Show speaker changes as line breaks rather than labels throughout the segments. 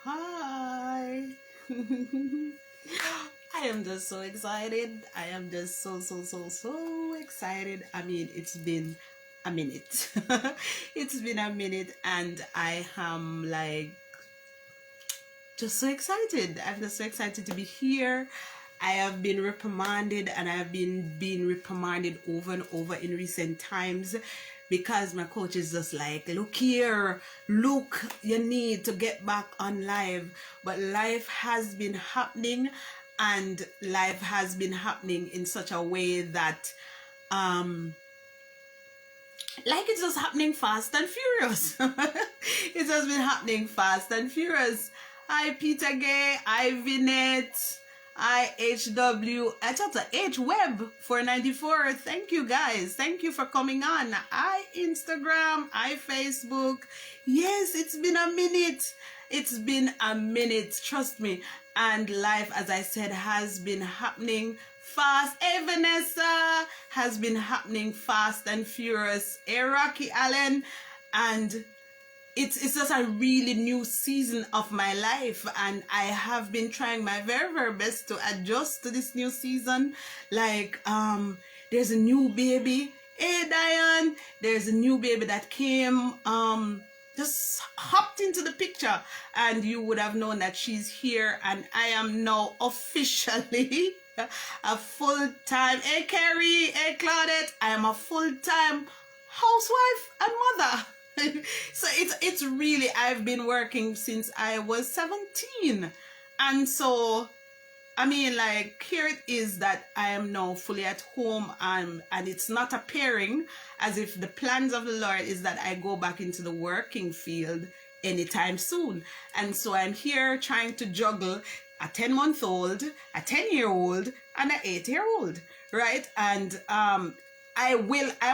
Hi. I am just so excited. I am just so excited. I mean, it's been a minute. It's been a minute, and I am like just so excited. I'm just so excited to be here. I have been reprimanded, and I have been being reprimanded over and over in recent times because my coach is just like, look here, look, you need to get back on live. But life has been happening, and life has been happening in such a way that um like it's just happening fast and furious. It has been happening fast and furious. Hi Peter Gay, hi Vinet, hi HW, I thought H Web 494. Thank you guys. Thank you for coming on. Hi Instagram, hi Facebook. Yes, it's been a minute. It's been a minute, trust me. And life, as I said, has been happening fast. Hey Vanessa, has been happening fast and furious. Hey Rocky Allen, and it's just a really new season of my life, and I have been trying my very best to adjust to this new season. Like there's a new baby. Hey Diane, there's a new baby that came just hopped into the picture, and you would have known that she's here, and I am now officially a full-time, hey Carrie, hey Claudette, I am a full-time housewife and mother. So it's really, I've been working since I was 17, and so I mean, like, here it is that I am now fully at home, and it's not appearing as if the plans of the Lord is that I go back into the working field anytime soon. And so I'm here trying to juggle a 10-month-old, a 10-year-old, and an 8-year-old, right? And I'm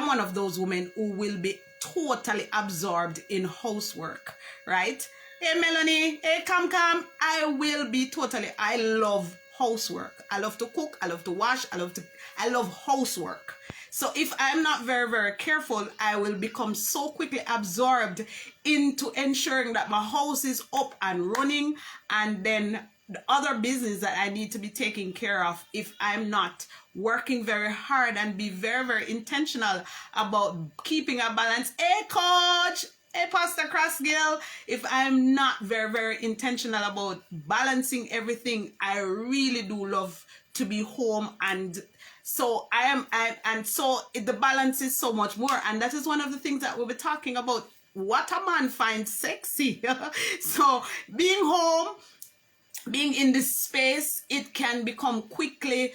one of those women who will be totally absorbed in housework, right? Hey Melanie, hey Cam, I will be totally, I love housework. I love to cook, I love to wash, I love housework. So if I'm not very careful, I will become so quickly absorbed into ensuring that my house is up and running, and then the other business that I need to be taking care of, if I'm not working very hard and be very intentional about keeping a balance. Hey coach, hey Pastor Crossgill, if I'm not very intentional about balancing everything, I really do love to be home. And so so the balance is so much more, and that is one of the things that we'll be talking about, what a man finds sexy. So being home, being in this space, it can become quickly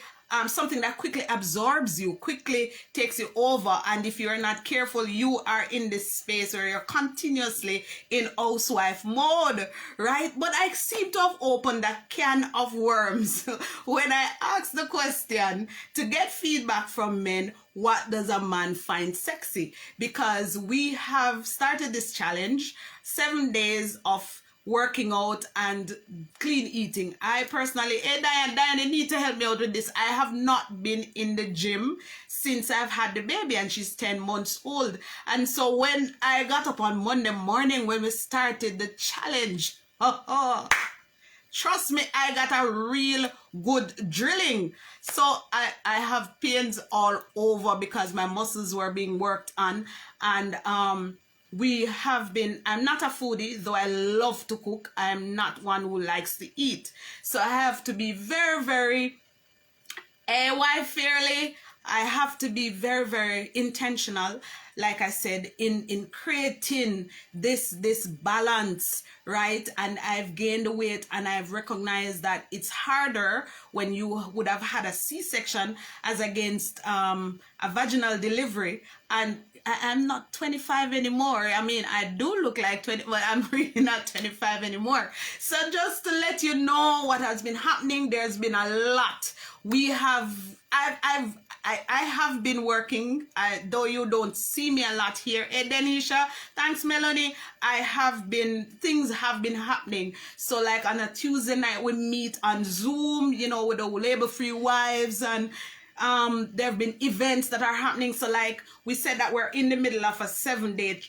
something that quickly absorbs you, quickly takes you over. And if you're not careful, you are in this space where you're continuously in housewife mode, right? But I seem to have opened a can of worms when I asked the question to get feedback from men, what does a man find sexy? Because we have started this challenge, 7 days of working out and clean eating. I personally, hey Diane, you need to help me out with this. I have not been in the gym since I've had the baby, and she's 10 months old. And so when I got up on Monday morning when we started the challenge, trust me, I got a real good drilling. So I have pains all over because my muscles were being worked on. And we have been, I'm not a foodie, though I love to cook. I'm not one who likes to eat. So I have to be very, why fairly, I have to be very intentional, like I said, in creating this balance, right? And I've gained weight, and I've recognized that it's harder when you would have had a C-section as against a vaginal delivery. And I'm not 25 anymore. I mean, I do look like 20, but I'm really not 25 anymore. So just to let you know what has been happening, there's been a lot. I have been working, though you don't see me a lot here. Hey Denisha, thanks Melanie. Things have been happening. So like on a Tuesday night, we meet on Zoom, you know, with the labor-free wives, and there have been events that are happening. So like we said that we're in the middle of a 7-day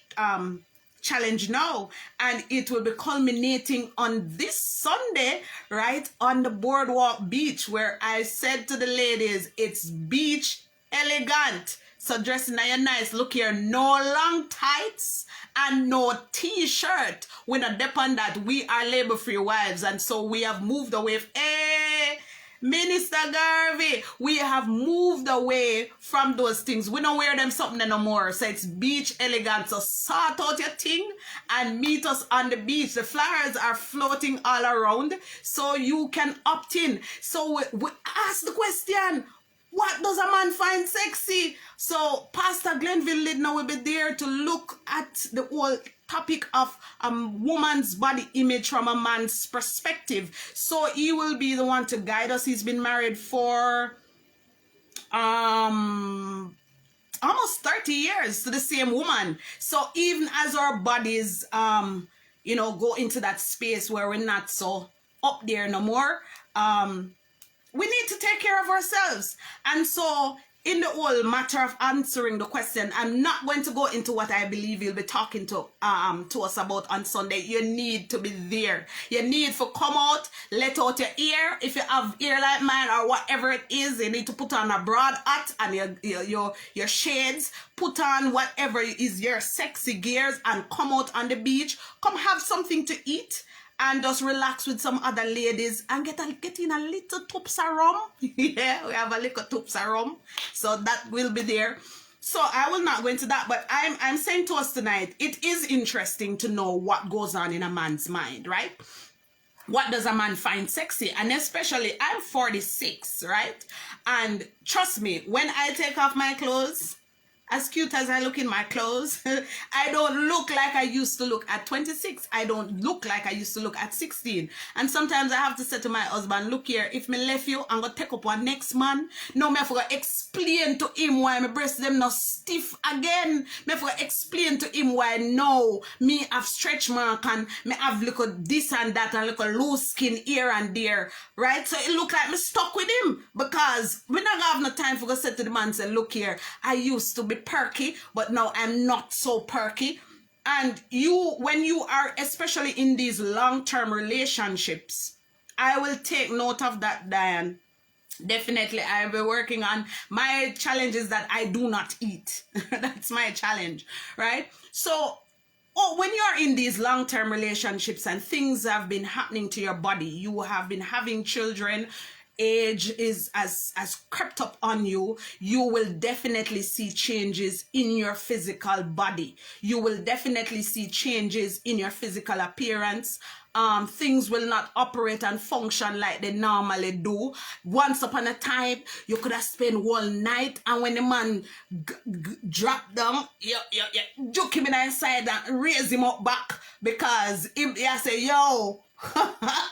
challenge now, and it will be culminating on this Sunday, right, on the Boardwalk Beach, where I said to the ladies, it's beach elegant. So dressing now nice. Look here, no long tights and no t-shirt. We're not depend that we are labor-free wives, and so we have moved away. Hey, Minister Garvey, we have moved away from those things. We don't wear them something no more. So it's beach elegant. So sort out your thing and meet us on the beach. The flyers are floating all around, so you can opt in. So we ask the question, what does a man find sexy? So Pastor Glenville Lidner will be there to look at the whole topic of a woman's body image from a man's perspective. So he will be the one to guide us. He's been married for almost 30 years to the same woman. So even as our bodies you know, go into that space where we're not so up there no more, we need to take care of ourselves. And so in the whole matter of answering the question, I'm not going to go into what I believe you'll be talking to us about on Sunday. You need to be there. You need to come out, let out your ear. If you have ear like mine or whatever it is, you need to put on a broad hat and your shades. Put on whatever is your sexy gears and come out on the beach. Come have something to eat and just relax with some other ladies and get in a little tupsa rum. Yeah, we have a little tupsa rum, so that will be there. So I will not go into that, but I'm saying to us tonight, it is interesting to know what goes on in a man's mind, right? What does a man find sexy? And especially, I'm 46, right? And trust me, when I take off my clothes, as cute as I look in my clothes, I don't look like I used to look at 26. I don't look like I used to look at 16. And sometimes I have to say to my husband, look here, if me left you, I'm going to take up one next man. No, me have to explain to him why my breasts them not stiff again. Me have to explain to him why now me have stretch mark and me have little this and that and little loose skin here and there. Right? So it look like me stuck with him because we not have no time for go say to the man, say, look here, I used to be perky, but now I'm not so perky. And you, when you are especially in these long-term relationships, I will take note of that, Diane. Definitely, I'll be working on my challenge is that I do not eat. That's my challenge, right? So when you're in these long-term relationships and things have been happening to your body, you have been having children, age is as crept up on you, you will definitely see changes in your physical body. You will definitely see changes in your physical appearance. Things will not operate and function like they normally do. Once upon a time, you could have spent all night, and when the man drop down, you juke him inside and raise him up back because him say, yo,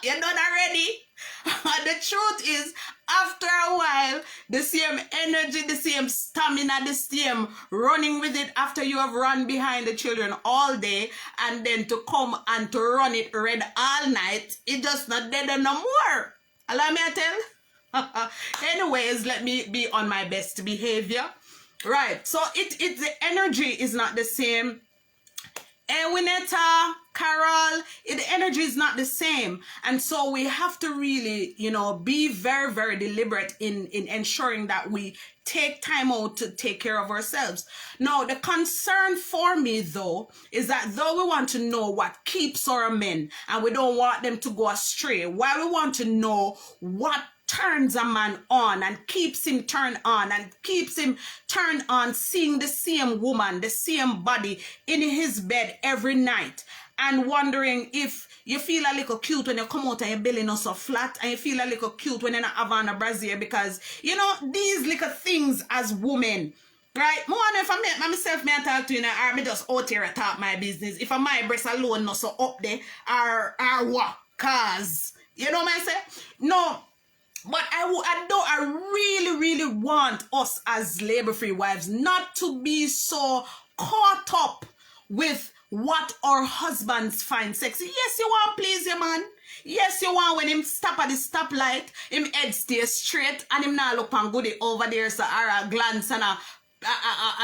you're done already. The truth is, after a while, the same energy, the same stamina, the same running with it after you have run behind the children all day, and then to come and to run it red all night, it just not dead no more. Allow me to tell. Anyways, let me be on my best behavior. Right, so the energy is not the same. And Winetta, Carol, the energy is not the same. And so we have to really, be very, very deliberate in ensuring that we take time out to take care of ourselves. Now, the concern for me, though, is that though we want to know what keeps our men and we don't want them to go astray, while we want to know what turns a man on and keeps him turned on and keeps him turned on seeing the same woman, the same body in his bed every night, and wondering if you feel a little cute when you come out and your belly not so flat, and you feel a little cute when you're not having a brassiere, because these little things as women, right? More if I make myself me talk to you now, or me just out here and talk my business. If my breast alone not so up there, or what? Cause you know what I say? No. But I really, really want us as labor-free wives not to be so caught up with what our husbands find sexy. Yes, you want to please your man. Yes, you want when him stop at the stoplight, him head stay straight and him not look on goodie over there, so or a glance and a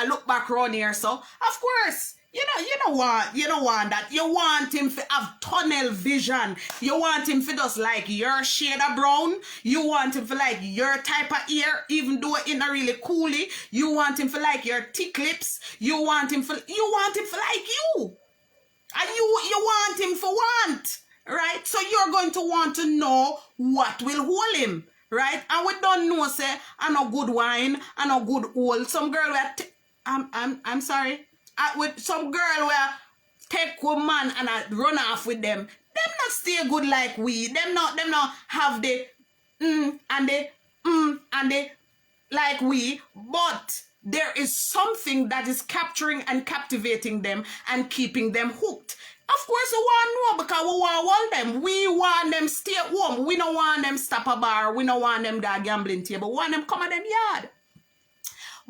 look back around here. So, of course, You don't want that. You want him to have tunnel vision. You want him to just like your shade of brown. You want him to like your type of ear, even though it not really coolie. You want him to like your thick lips. You want him to like you. And you want him for want. Right? So you're going to want to know what will hold him. Right? And we don't know, say, I know good wine, I know good old. Some girl I'm sorry. With some girl where take one man and I run off with them not stay good like we. Them not have the and the like we, but there is something that is capturing and captivating them and keeping them hooked. Of course, we want to know because we want them. We want them stay at home. We don't want them stop a bar. We don't want them that gambling table. We want them come at them yard.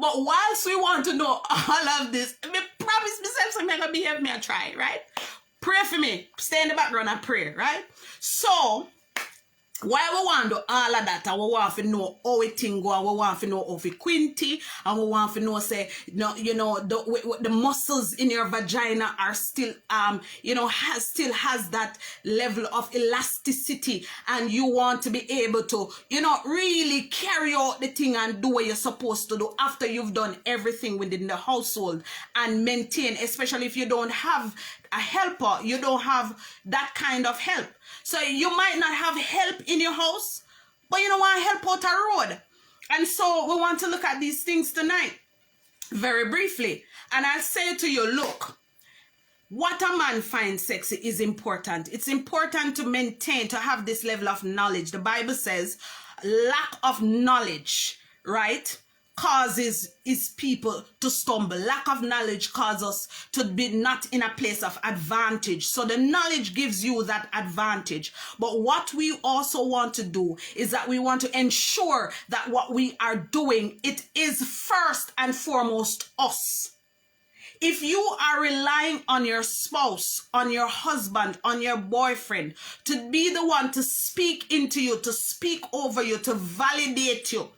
But whilst we want to know all of this, me promise myself something I'm going to behave me and try, right? Pray for me. Stay in the background and pray, right? So, why we want to do all of that, and we want to know how it thing go, and we want to know how it quinty, and we want to know, say, the muscles in your vagina are still, still has that level of elasticity, and you want to be able to, really carry out the thing and do what you're supposed to do after you've done everything within the household and maintain, especially if you don't have a helper, you don't have that kind of help. So you might not have help in your house, but you don't want help out the road. And so we want to look at these things tonight, very briefly. And I'll say to you, look, what a man finds sexy is important. It's important to maintain, to have this level of knowledge. The Bible says lack of knowledge, right, causes his people to stumble. Lack of knowledge causes us to be not in a place of advantage. So the knowledge gives you that advantage. But what we also want to do is that we want to ensure that what we are doing, it is first and foremost us. If you are relying on your spouse, on your husband, on your boyfriend to be the one to speak into you, to speak over you, to validate you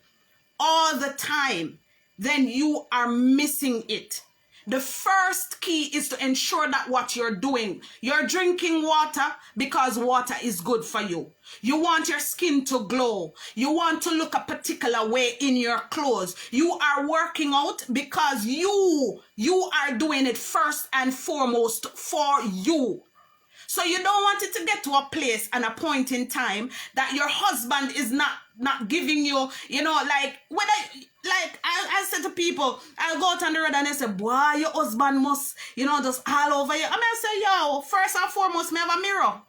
all the time, then you are missing it. The first key is to ensure that what you're doing, you're drinking water because water is good for you. You want your skin to glow. You want to look a particular way in your clothes. You are working out because you are doing it first and foremost for you. So you don't want it to get to a place and a point in time that your husband is not giving you, I said to people, I'll go out on the road and they say, boy, your husband must, just all over you. I say, yo, first and foremost, me have a mirror.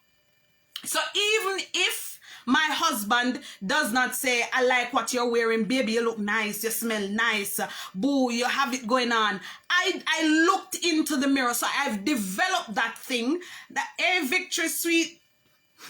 So even if my husband does not say, I like what you're wearing, baby, you look nice, you smell nice, boo, you have it going on. I looked into the mirror, so I've developed that thing, that a victory suite.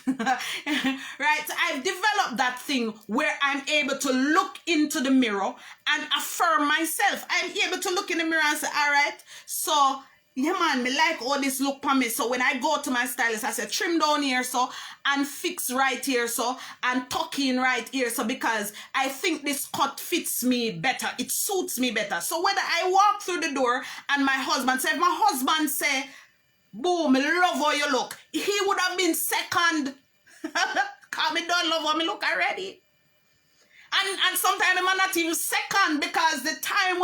Right, so I've developed that thing where I'm able to look into the mirror and affirm myself. I'm able to look in the mirror and say, all right, so yeah man, me like all this look for me. So when I go to my stylist, I say trim down here so, and fix right here so, and tuck in right here so, because I think this cut fits me better, it suits me better. So whether I walk through the door and my husband say, if my husband say, boom, I love how you look, he would have been second. Cause me don't love how me look already. And sometimes I'm not even second, because the time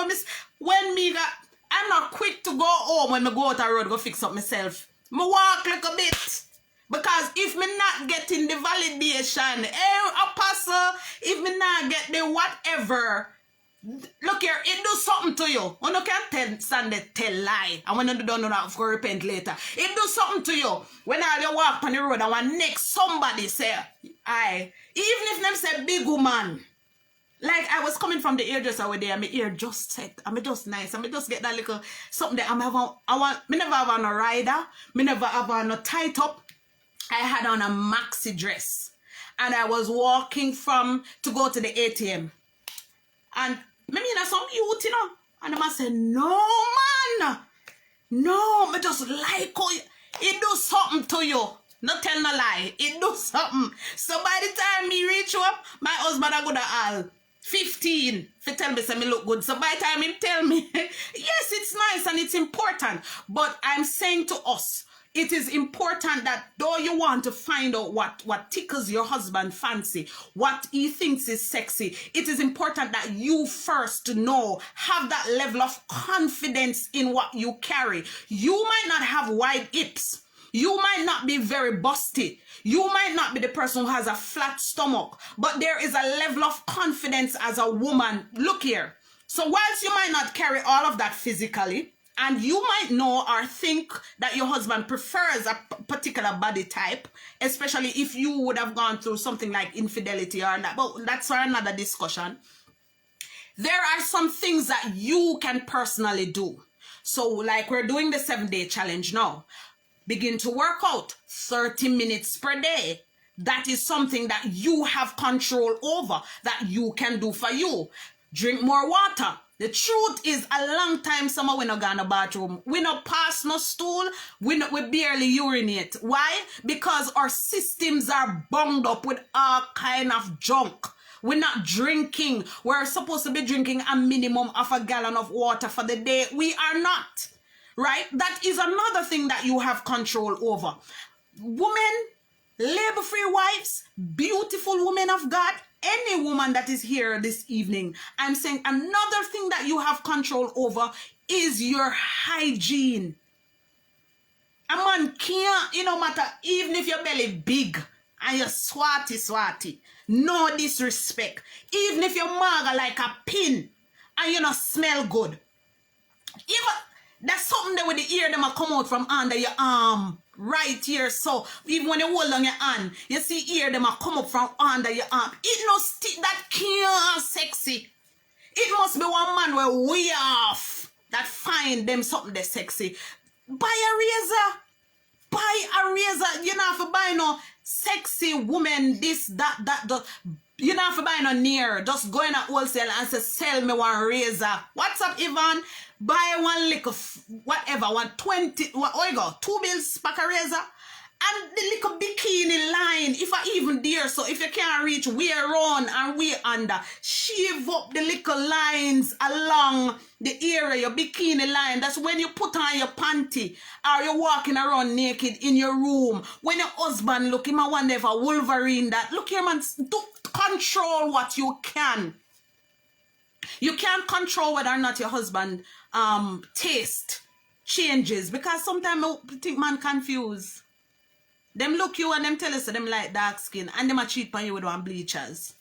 I'm not quick to go home when I go out the road go fix up myself. Me walk like a bit. Because if me not getting the validation, apostle, if me not get the whatever, look here, it do something to you. When you can tell lie, and when you don't know that, of course, repent later. It do something to you. When you walk on the road and when next somebody say, even if them say big woman, like I was coming from the hairdresser over there, my ear just set, I'm just nice, I'm just get that little something that me never have on a rider, me never have on a tight up. I had on a maxi dress, and I was walking to go to the ATM. And maybe that's some youth, and I must say, no, man. No, me just like how it do something to you. Not tell no lie. It do something. So by the time me reach up, my husband I go to all. 15 for tell me say me look good. So by the time him tell me, yes, it's nice and it's important. But I'm saying to us, it is important that though you want to find out what tickles your husband fancy, what he thinks is sexy, it is important that you first know, have that level of confidence in what you carry. You might not have wide hips. You might not be very busty. You might not be the person who has a flat stomach, but there is a level of confidence as a woman. Look here. So whilst you might not carry all of that physically, and you might know or think that your husband prefers a particular body type, especially if you would have gone through something like infidelity or that, but that's for another discussion. There are some things that you can personally do. So like we're doing the 7-day challenge now. Begin to work out 30 minutes per day. That is something that you have control over, that you can do for you. Drink more water. The truth is, a long time summer we not go in the bathroom. We not pass no stool. We barely urinate. Why? Because our systems are bunged up with all kind of junk. We're not drinking. We're supposed to be drinking a minimum of a gallon of water for the day. We are not. Right? That is another thing that you have control over. Women, labor-free wives, beautiful women of God, any woman that is here this evening, I'm saying another thing that you have control over is your hygiene. A man can't, it no matter, even if your belly big and you're swatty, no disrespect. Even if your maga like a pin and you not smell good. Even that's something that with the ear them a come out from under your arm. Right here, so even when you hold on your hand, you see ear them a come up from under your arm. It no stick that can't sexy. It must be one man where way off that find them something that sexy. Buy a razor. Buy a razor. You don't have to buy no sexy woman, this, that. You don't have to buy no near. Just go in a wholesale and say, sell me one razor. What's up, Ivan? Buy one lick of whatever, 120, what you go, 2 bills pack a razor. And the little bikini line, if I even dare, so if you can't reach, wear on and wear under. Shave up the little lines along the area, your bikini line. That's when you put on your panty or you're walking around naked in your room. When your husband look, him, I wonder if a Wolverine that. Look here, man, do control what you can. You can't control whether or not your husband taste changes, because sometimes I think man confused. Them look you and them tell us that them like dark skin and them a cheat on you with one bleachers.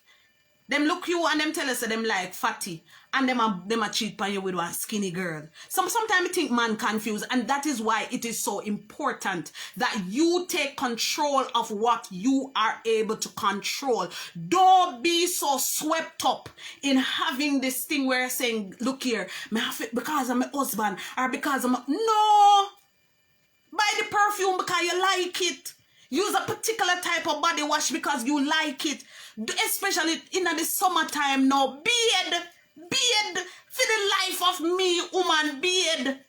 Them look you and them tell us that them like fatty and them a cheat on you with one skinny girl. Sometimes I think man confused, and that is why it is so important that you take control of what you are able to control. Don't be so swept up in having this thing where you're saying, look here, me have it because I'm my husband or because I'm no. Buy the perfume because you like it. Use a particular type of body wash because you like it. Especially in the summertime now. Beard for the life of me, woman. Beard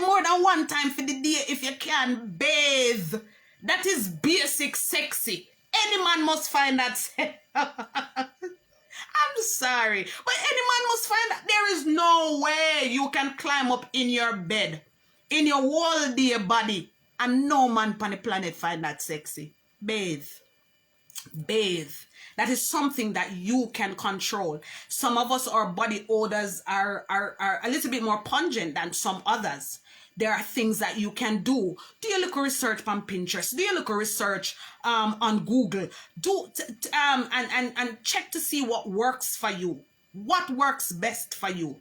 more than one time for the day if you can. Bathe. That is basic sexy. Any man must find that. I'm sorry, but any man must find that. There is no way you can climb up in your bed, in your whole day body, and no man on the planet find that sexy. Bathe. That is something that you can control. Some of us, our body odors are a little bit more pungent than some others. There are things that you can do. Do your little research on Pinterest. Do your little research on Google. And check to see what works for you. What works best for you?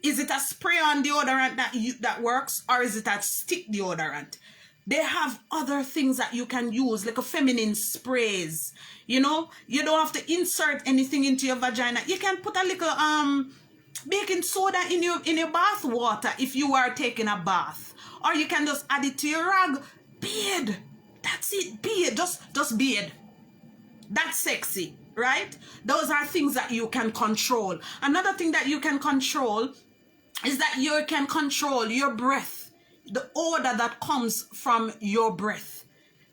Is it a spray on deodorant that works, or is it a stick deodorant? They have other things that you can use, like a feminine sprays. You know, you don't have to insert anything into your vagina. You can put a little baking soda in your bath water if you are taking a bath, or you can just add it to your rag. Beard. That's it. Beard. Just beard. That's sexy, right? Those are things that you can control. Another thing that you can control is that you can control your breath. The odor that comes from your breath.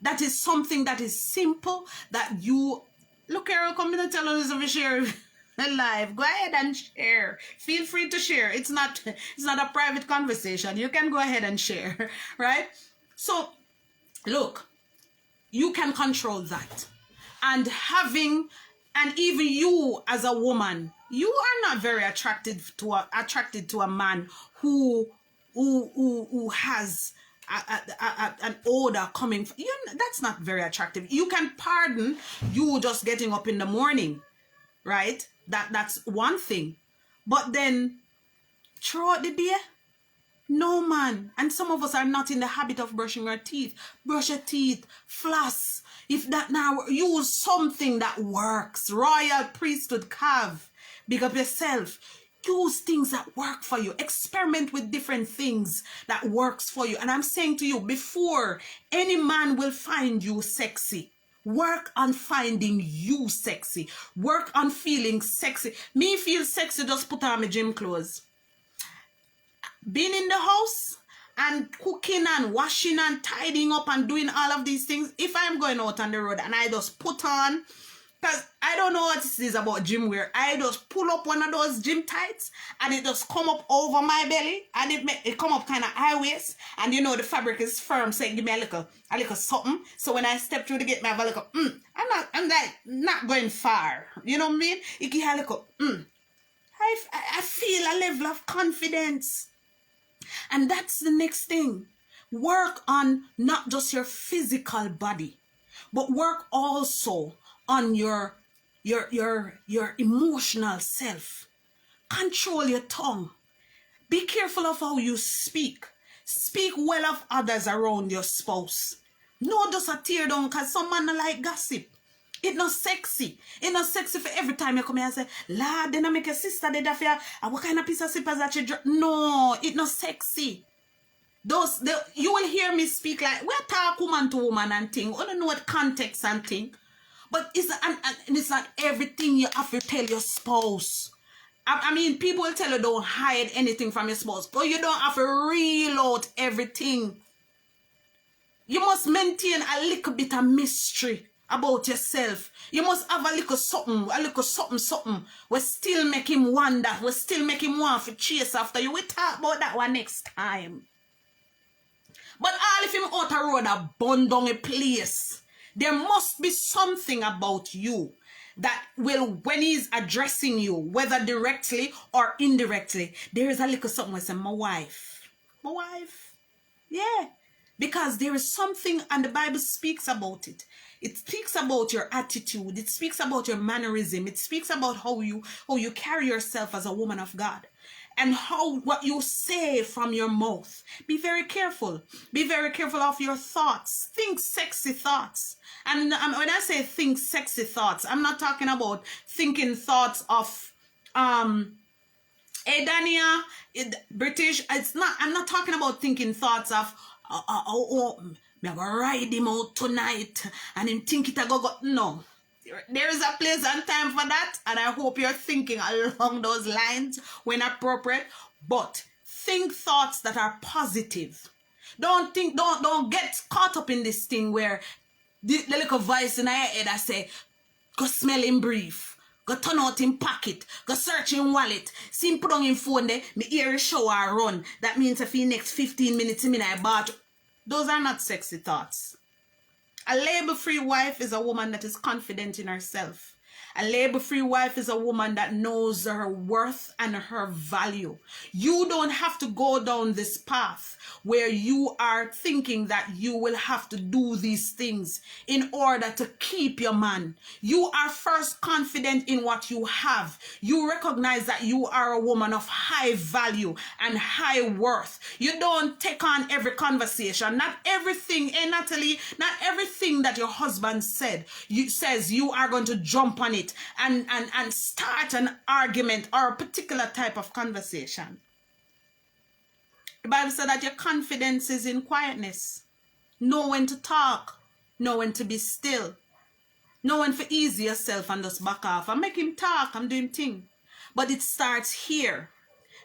That is something that is simple that you... Look here, I'll come in and tell us over here. live. Go ahead and share. Feel free to share. It's not a private conversation. You can go ahead and share, right? So look, you can control that. And even you as a woman, you are not very attracted to a man who has an odor coming from you. That's not very attractive. You can pardon you just getting up in the morning, right? That's one thing. But then throughout the day, no, man. And some of us are not in the habit of brushing our teeth. Brush your teeth, floss. If that now, use something that works. Royal Priesthood Cav. Big up yourself. Use things that work for you. Experiment with different things that works for you. And I'm saying to you, before any man will find you sexy, work on finding you sexy. Work on feeling sexy. Me feel sexy, just put on my gym clothes. Being in the house and cooking and washing and tidying up and doing all of these things, if I'm going out on the road and I just put on, because I don't know what it is about gym wear, I just pull up one of those gym tights and it just come up over my belly and it come up kind of high waist, and you know the fabric is firm, so it give me a little something. So when I step through the gate, I have a little, I'm like not going far. You know what I mean? It give a little, I feel a level of confidence. And that's the next thing. Work on not just your physical body, but work also on your emotional self. Control your tongue. Be careful of how you speak. Speak well of others around your spouse. No just a tear down, because some man like gossip. It's not sexy. It's not sexy for every time you come here and say, Lord, then I make your sister dead of here. What kind of piece of slippers that you drop? No, it's not sexy. You will hear me speak like, we talk woman to woman and thing. I don't know what context and thing. But it's not everything you have to tell your spouse. I mean, people will tell you don't hide anything from your spouse, but you don't have to reel out everything. You must maintain a little bit of mystery about yourself. You must have a little something. We still make him wonder. We still make him want to chase after you. We talk about that one next time. But all if him out a road a burn down a place, there must be something about you that will, when he's addressing you, whether directly or indirectly, there is a little something I say, my wife. Yeah. Because there is something, and the Bible speaks about it. It speaks about your attitude. It speaks about your mannerism. It speaks about how you carry yourself as a woman of God. And what you say from your mouth. Be very careful. Be very careful of your thoughts. Think sexy thoughts. And when I say think sexy thoughts, I'm not talking about thinking thoughts of hey Dania, British. I'm not talking about thinking thoughts of me gonna ride him out tonight and him think it a go. No. There is a place and time for that, and I hope you're thinking along those lines when appropriate. But think thoughts that are positive. Don't get caught up in this thing where the little voice in your head that say, go smell him brief, go turn out him pocket, go search him wallet, see him put on him phone there, me hear a shower run. That means if he next 15 minutes him in a bath. Those are not sexy thoughts. A labor-free wife is a woman that is confident in herself. A labor-free wife is a woman that knows her worth and her value. You don't have to go down this path where you are thinking that you will have to do these things in order to keep your man. You are first confident in what you have. You recognize that you are a woman of high value and high worth. You don't take on every conversation. Not everything, Natalie, not everything that your husband says you are going to jump on it and start an argument or a particular type of conversation. The Bible said that your confidence is in quietness. Know when to talk. Know when to be still. Know when to ease yourself and just back off and make him talk and do him thing. But it starts here.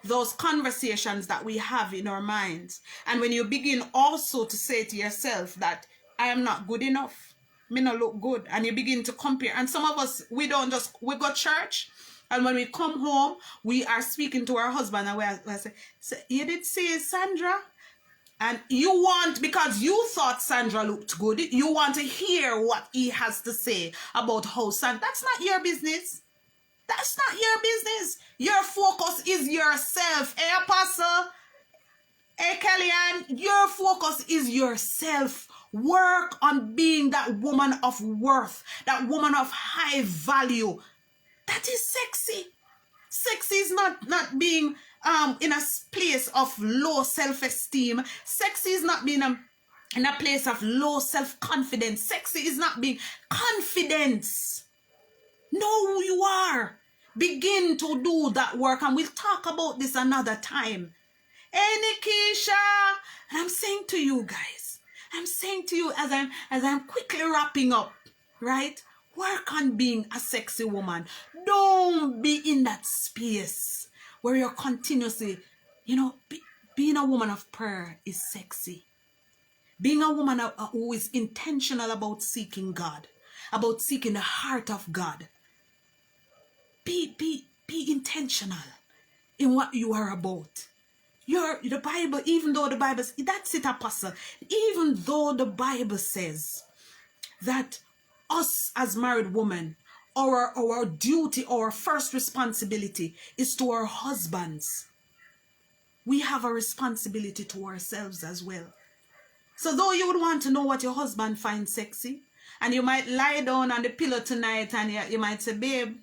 Those conversations that we have in our minds. And when you begin also to say to yourself that I am not good enough. Me not look good. And you begin to compare. And some of us, we go church And when we come home, we are speaking to our husband and we say, you did see Sandra? And you want, because you thought Sandra looked good, you want to hear what he has to say about how Sandra. That's not your business. That's not your business. Your focus is yourself. Hey, Apostle. Hey, Kellyanne. Your focus is yourself. Work on being that woman of worth, that woman of high value. That is sexy. Sexy is not being in a place of low self-esteem. Sexy is not being in a place of low self-confidence. Sexy is not being confidence. Know who you are. Begin to do that work, and we'll talk about this another time. Hey, Nikisha, and I'm saying to you guys, I'm saying to you as I'm quickly wrapping up, right? Work on being a sexy woman. Don't be in that space where you're continuously, being a woman of prayer is sexy. Being a woman who is intentional about seeking God, about seeking the heart of God. Be intentional in what you are about. The Bible, even though the Bible, that's it, Apostle. Even though the Bible says that us as married women, our duty, our first responsibility is to our husbands. We have a responsibility to ourselves as well. So though you would want to know what your husband finds sexy, and you might lie down on the pillow tonight and you might say, babe,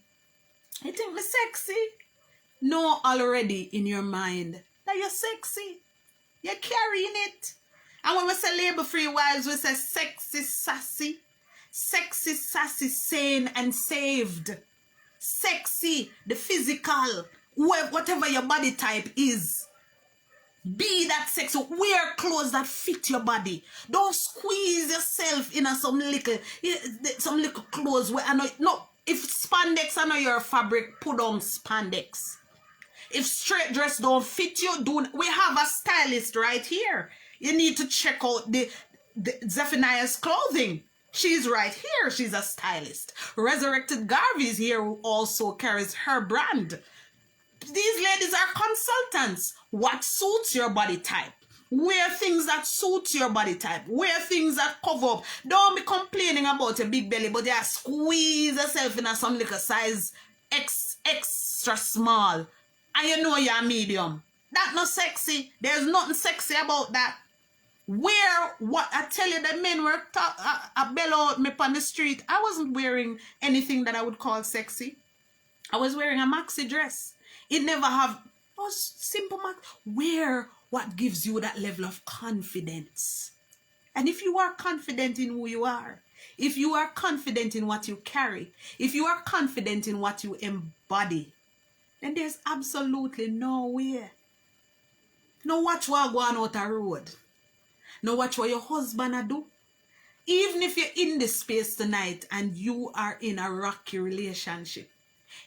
you think me sexy? Know already in your mind that you're sexy. You're carrying it. And when we say labor-free wives, we say sexy, sassy. Sexy, sassy, sane and saved. Sexy, the physical, whatever your body type is. Be that sexy. Wear clothes that fit your body. Don't squeeze yourself in some little clothes where no. If spandex I know your fabric, put on spandex. If straight dress don't fit you, we have a stylist right here. You need to check out the Zephaniah's clothing. She's right here. She's a stylist. Resurrected Garvey is here, who also carries her brand. These ladies are consultants. What suits your body type? Wear things that suit your body type. Wear things that cover up. Don't be complaining about a big belly, but you squeeze yourself in some little size extra small. And you know you're medium. That's not sexy. There's nothing sexy about that. Wear what I tell you, the men were bellow me on the street. I wasn't wearing anything that I would call sexy. I was wearing a maxi dress. It never was simple max. Wear what gives you that level of confidence. And if you are confident in who you are, if you are confident in what you carry, if you are confident in what you embody, then there's absolutely no way. No watch what go on out the road. No watch what your husband do. Even if you're in this space tonight and you are in a rocky relationship,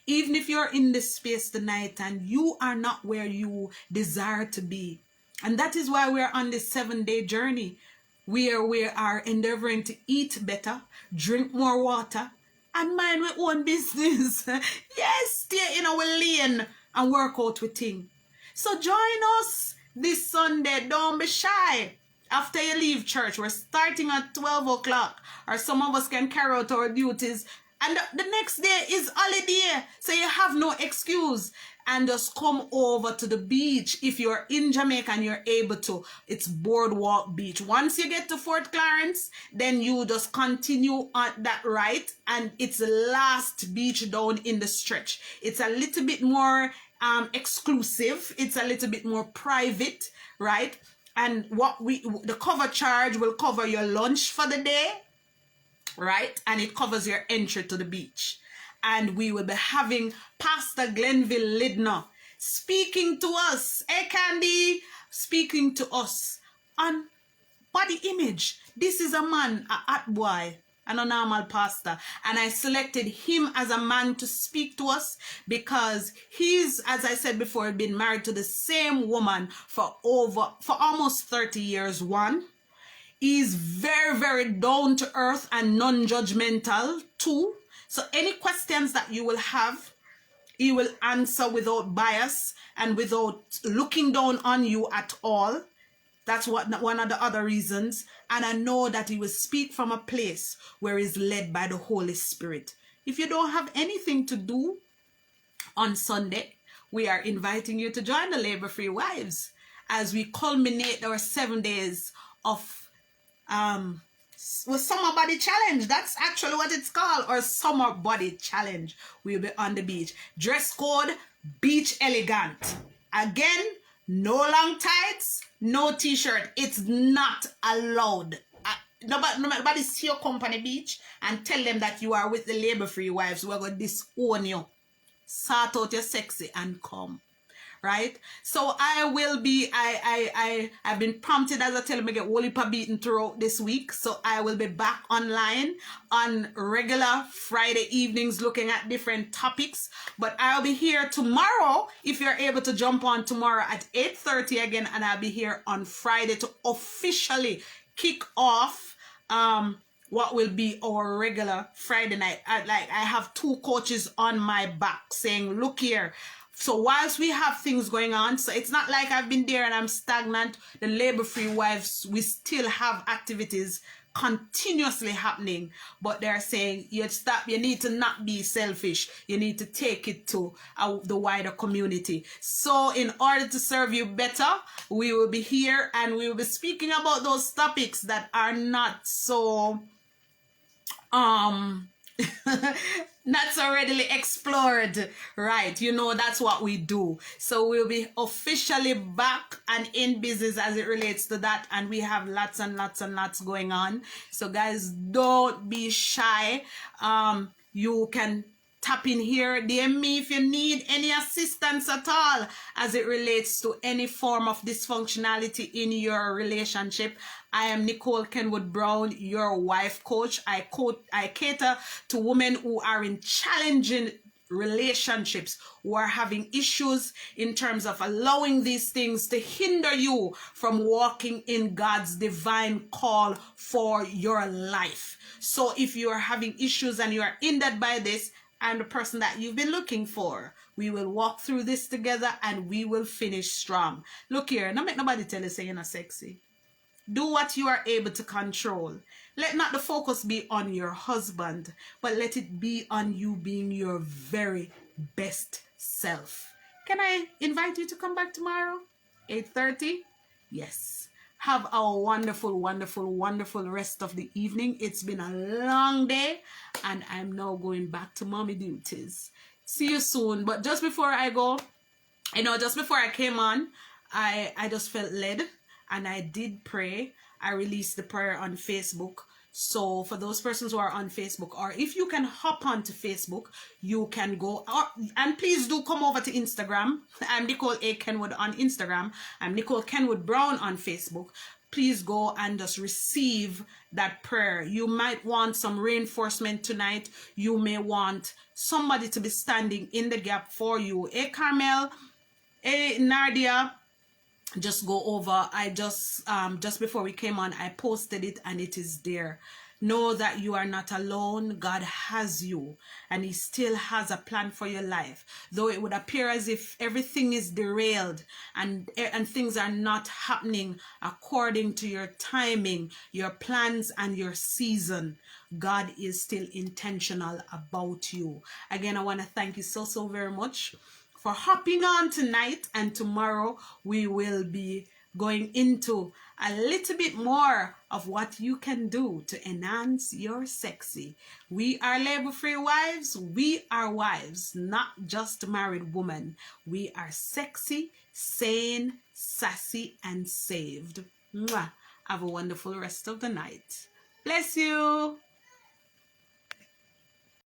even if you're in this space tonight and you are not where you desire to be, and that is why we're on this 7-day journey where we are endeavoring to eat better, drink more water, and mind our own business. Yes, stay in our lane and work out with things. So join us this Sunday. Don't be shy. After you leave church, we're starting at 12 o'clock, or some of us can carry out our duties. And the next day is holiday, so you have no excuse. And just come over to the beach. If you're in Jamaica and you're able to, it's Boardwalk Beach. Once you get to Fort Clarence, then you just continue on that right, and it's the last beach down in the stretch. It's a little bit more exclusive. It's a little bit more private, right? And the cover charge will cover your lunch for the day, right? And it covers your entry to the beach. And we will be having Pastor Glenville Lidner speaking to us. Hey, Candy, speaking to us on body image. This is a man, a hot boy, and a normal pastor. And I selected him as a man to speak to us because he's, as I said before, been married to the same woman for almost 30 years. He's very, very down to earth and non-judgmental too. So any questions that you will have, He will answer without bias and without looking down on you at all. That's one of the other reasons. And I know that he will speak from a place where he's led by the Holy Spirit. If you don't have anything to do on Sunday, we are inviting you to join the Labor Free Wives as we culminate our 7 days of Summer Body Challenge. That's actually what it's called, or Summer Body Challenge. We'll be on the beach. Dress code, beach elegant. Again, no long tights, no t-shirt. It's not allowed. Nobody see your company beach and tell them that you are with the Labor Free Wives. We're going to disown you. Sort out your sexy and come. Right? So I will be, I've been prompted, as I tell them, I get whole heap of beaten throughout this week. So I will be back online on regular Friday evenings looking at different topics. But I'll be here tomorrow, if you're able to jump on tomorrow at 8:30 again. And I'll be here on Friday to officially kick off what will be our regular Friday night. I have 2 coaches on my back saying, look here. So whilst we have things going on, so it's not like I've been there and I'm stagnant. The Labor Free Wives, we still have activities continuously happening, but they're saying you need to not be selfish. You need to take it to the wider community. So in order to serve you better, we will be here and we will be speaking about those topics that are not so not so readily explored, right? You know, that's what we do. So we'll be officially back and in business as it relates to that, and we have lots and lots and lots going on. So guys, don't be shy. You can tap in here, DM me if you need any assistance at all as it relates to any form of dysfunctionality in your relationship. I am Nicole Kenwood Brown, your wife coach. I cater to women who are in challenging relationships, who are having issues in terms of allowing these things to hinder you from walking in God's divine call for your life. So if you are having issues and you are hindered by this, I'm the person that you've been looking for. We will walk through this together and we will finish strong. Look here, don't make nobody tell you say you're not sexy. Do what you are able to control. Let not the focus be on your husband, but let it be on you being your very best self. Can I invite you to come back tomorrow? 8:30? Yes. Have a wonderful, wonderful, wonderful rest of the evening. It's been a long day and I'm now going back to mommy duties. See you soon. But just before I go, just before I came on, I just felt led and I did pray. I released the prayer on Facebook. So for those persons who are on Facebook, or if you can hop onto Facebook, you can go, and please do come over to Instagram. I'm Nicole A. Kenwood on Instagram. I'm Nicole Kenwood Brown on Facebook. Please go and just receive that prayer. You might want some reinforcement tonight. You may want somebody to be standing in the gap for you. Hey, Carmel. Hey, Nardia. Just go over. I just before we came on, I posted it and it is there. Know that you are not alone. God has you and he still has a plan for your life. Though it would appear as if everything is derailed and things are not happening according to your timing, your plans and your season, God is still intentional about you. Again, I want to thank you so very much for hopping on tonight, and tomorrow we will be going into a little bit more of what you can do to enhance your sexy. We are Labor Free Wives. We are wives, not just married women. We are sexy, sane, sassy, and saved. Mwah. Have a wonderful rest of the night. Bless you.